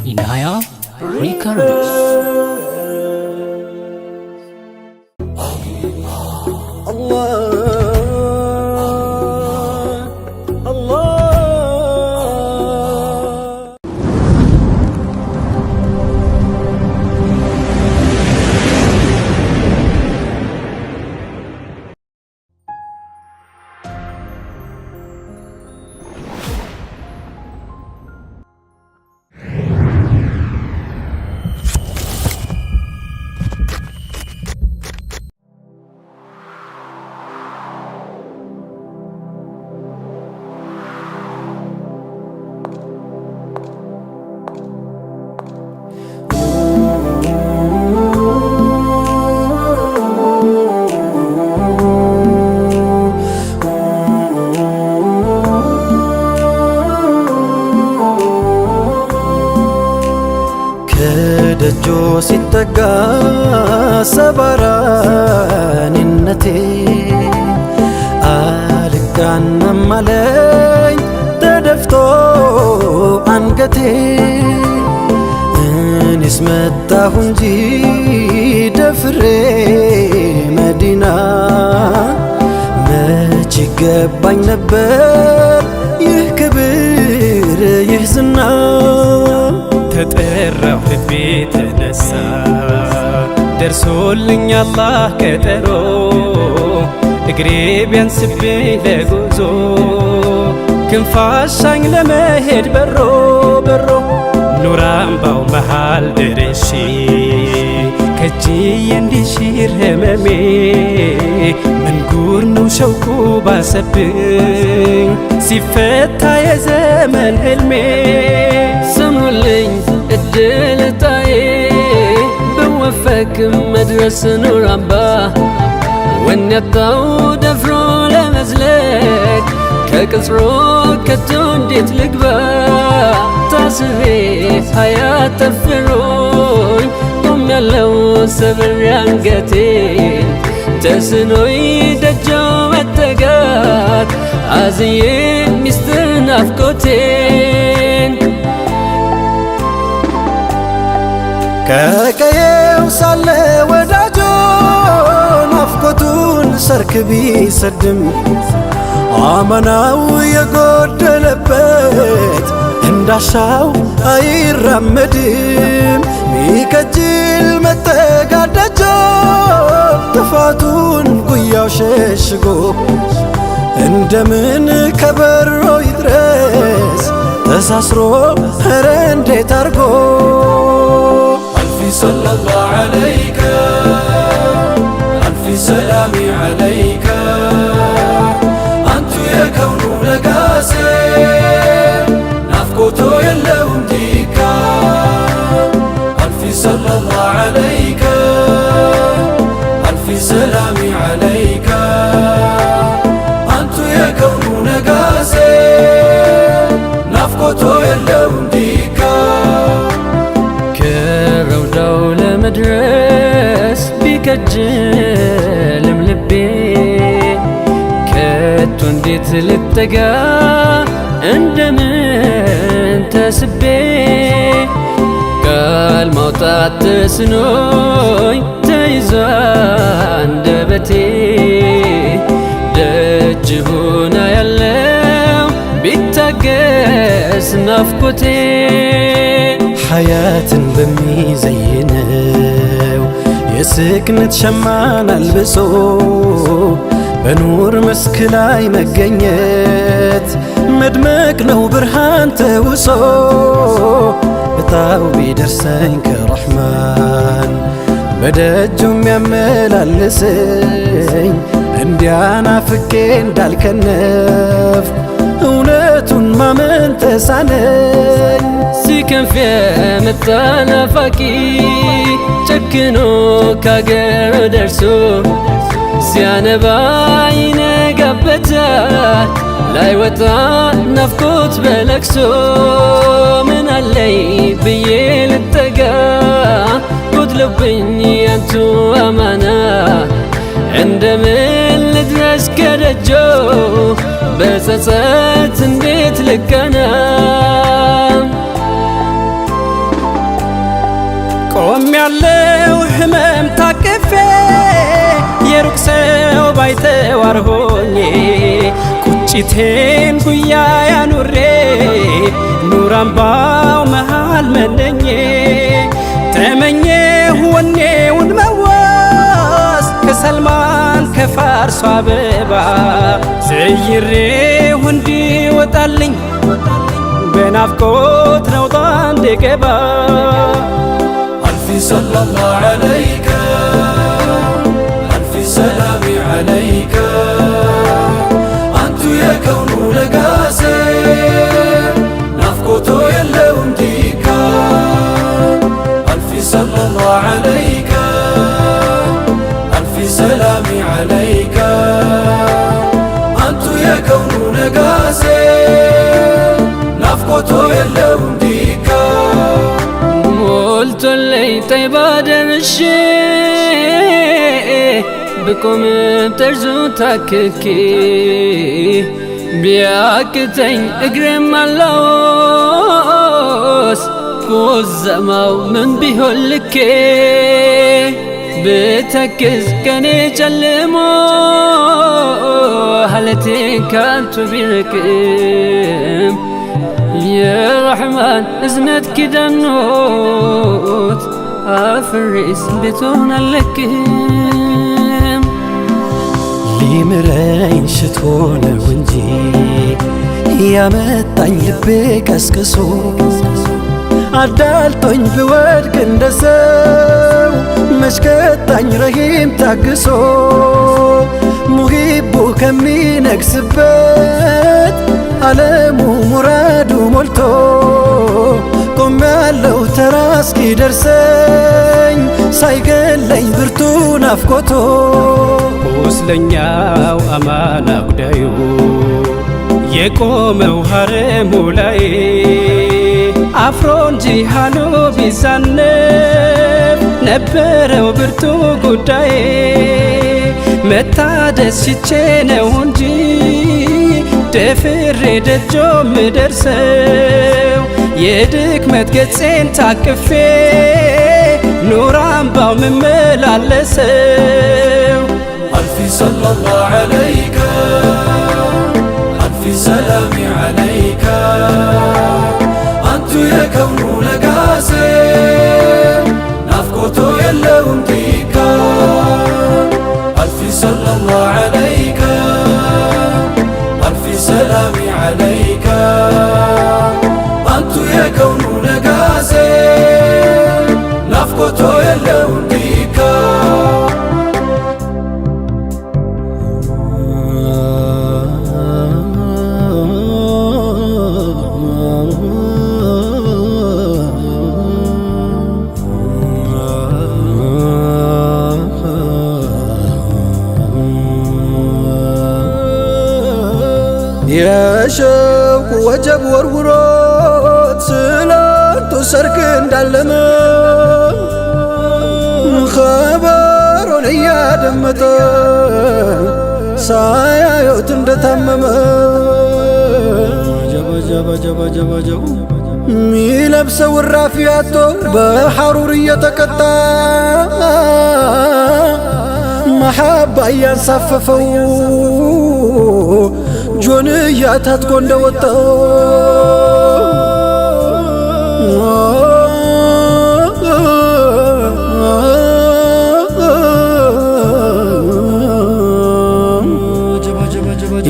Inaya Records. ደጆ ሲጠጋ ሰባራንነቴ አልጋናም አለኝ ተደፍቶ አንገቴ። እኔስ መጣሁ እንጂ ደፍሬ መዲና መች ይገባኝ ነበር ይህ ክብር ይህ ዝና። ተጠራሁ ልቤ ተነሳ ደርሶልኝ አላህ ቀጠሮ። እግሬ ቢያንስብኝ ለጉዞ ክንፋሻኝ ለመሄድ በሮ በሮ ኑር አምባው መሃል ደርሼ ከእጅዬ እንዲሽር ህመሜ። ምን ጉር ነው ሸውቁ ባሰብኝ ሲፈታ የዘመን ህልሜ። ስሙልኝ እድል ዕጣዬ ብወፈቅም መድረስ ኑር አምባ። ወኔ ያጣው ደፍሮ ለመዝለቅ ከቅጽሮ ከቶ እንዴት ልግባ። ታስሬ ሀያት ጠፍሮኝ ቆሜያለሁ ሰብሬ አንገቴን። ተስኖኝ ደጆ መጠጋት አዝዬ ሚስጥር ናፍቆቴን። ከቀየው ሳለ ወዳጆ ናፍቆቱን ሰርክ ቢሰድም አማናው የጎደለበት እንዳሻው አይራመድም። ሚከጅል መጠጋደጆ ጥፋቱን ጉያው ሸሽጎ እንደምን ከበሮ ይድረስ ተሳስሮ ኧረ እንዴት አርጎ። صلى الله عليك ألف سلام عليك أنت يا كون لقاسي نفقوتو يلهم ديكا. ألف صلى الله عليك ألف سلام عليك أنت يا كون لقاسي نفقوتو يلهم ديكا. መድረስ ቢከጅልም ልቤ ከቶ እንዴት ልጠጋ እንደምን ተስቤ። ቃል ማውጣት ተስኖኝ ተይዞ አንደበቴ ደጅ ሆና ያለው ቢታገስ ናፍቆቴ። ሐያትን በሚዘይነው የስክነት ሸማን አልብሶ በኑር መስክ ላይ መገኘት መድመቅ ነው ብርሃን ተውሶ። እጣው ቢደርሰኝ ከረሕማን በደጁም ያመላልሰኝ እንዲያናፍቄ እንዳልከነፍ እውነቱን ማመን ተሳነኝ። ሲከንፍ የመጣ ናፋቂ ጨክኖ ካገር ደርሶ ሲያነባ ይነጋበታል ላይወጣ ናፍቆት በለቅሶ። ምን አለኝ ብዬ ልጠጋ ጎድሎብኝ ያንቱ አማና እንደምን ልድረስ ከደጆ በጸጸት እንዴት ልቀና ቆም ያለው ህመም ታቅፌ የሩቅ ሰው ባይተዋር ሆኜ ቁጭቴን ጉያ ያኑሬ ኑር አምባው መሃል መነኜ ተመኘሁ ወኔውን መዋስ ከሰልማን ከፋርሷ አበባ ዘይሬሁ እንዲወጣልኝ በናፍቆት ነውጣ እንድገባ ألف صلى الله عليك ألف سلام عليك أنت يا كون لقاسي نفقته يلون ديكا ألف صلى الله عليك ألف سلام عليك أنت يا كون لقاسي نفقته يلون ديكا قلت لي طيب دمشي بكم بترزو تاككي بياكتين اقرم اللوس كوزماو من بيهولكي بتكز كاني جلمو هلتي كانتو بيركم يا رحمن ازنت كده النوت افرس بتونا لكم ሊምረኝ ሽቶ ነው እንጂ ያመጣኝ ልቤ ቀስቅሶ አዳልጦኝ ብወድቅ እንደ ሰው መሽከጣኝ ረሂም ታግሶ ሙሂቡ ከሚነግስበት ዓለሙ ሙራዱ ሞልቶ ቆም ያለው ተራ እስኪደርሰኝ ሳይገለኝ ብርቱ ናፍቆቶ ቁስለኛው አማና ጉዳዩ የቆመው ሐረሙ ላይ አፍሮ እንጂ ሃሎ ቢዛነብ ነበረው ብርቱ ጉዳይ መታደስ ሽቼ ነው እንጂ ደፍሬ ደጆ ምደርሰው የድክመት ገጼን ታቅፌ ኑር አምባው ምመላለሰው ألف صلى الله عليك ألف سلام عليك أنت يا كون لقاسي نفقته يلون ديكا ألف صلى الله عليك ألف سلام عليك أنت يا كون لقاسي نفقته يلون ديكا የሸውቁ ወጀብ ወርውሮት ስላንቱ ሰርክ እንዳለመ ኸበሩን እያደመጠ ሳያዩት እንደታመመ ሚለብሰው እራፊ አጥቶ በሐሩር እየተቀጣ መሐባ እያንሳፈፈው ጆንያ ታጥቆ እንደወጣ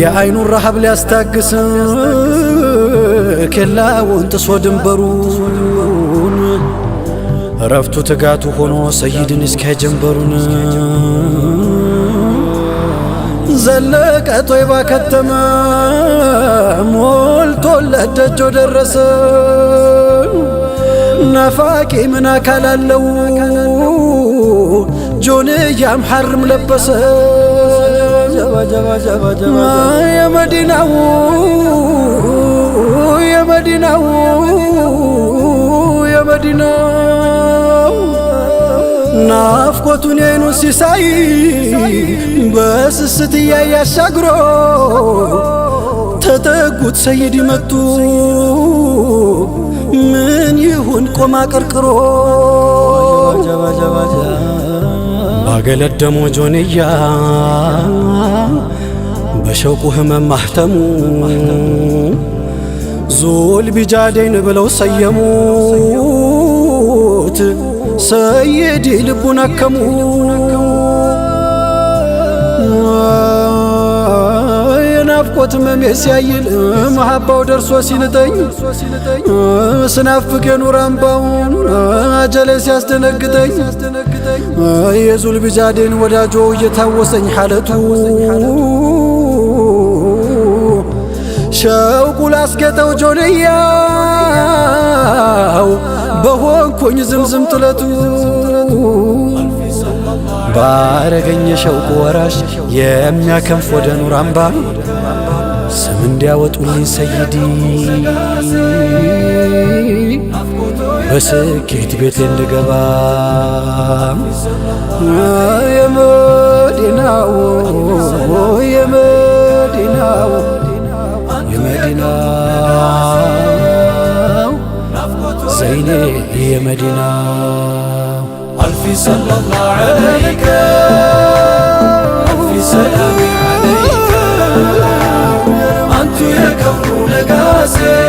የአይኑን ረሃብ ሊያስታግስ ኬላውን ጥሶ ድንበሩን ረፍቱ ትጋቱ ሆኖ ሰይድን እስኪያጀንበሩን ዘለቀ ጦይባ ከተመ ሞልቶለት ደጆ ደረሰ ናፋቂ ምን አካል አለው ጆንያም ሐርም ለበሰ የመዲናው ናፍቆቱን የዓይኑን ሲሳይ በስስት እያየ አሻግሮ ተጠጉት ሰይድ መጡ ምን ይሁን ቆማ ቀርቅሮ ባገለደሞ ጆንያ በሸውቁ ህመም ማህተሙ ዙል ቢጃዴን ብለው ሰየሙት ሰይድ ልቡን አከሙ የናፍቆት ህመሜ ሲያይል መሐባው ደርሶ ሲንጠኝ ስናፍቅ የኑር አምባውን አጀሌ ሲያስደነግጠኝ የዙል ቢጃዴን ወዳጆ እየታወሰኝ ሐለቱ ሸውቁ ላስጌጠው ጆንያው በሆንኩኝ ዝምዝም ጥለቱ ባረገኝ የሸውቁ ወራሽ የሚያከንፍ ወደ ኑር አምባ ስም እንዲያወጡልኝ ሰይዲ በስኬት ቤቴ እንድገባ የመዲናው የመዲናው የመዲናው ዘይኔ የመዲናው ألف صلى الله عليك ألف سلام عليك أنت يا كون نقاسي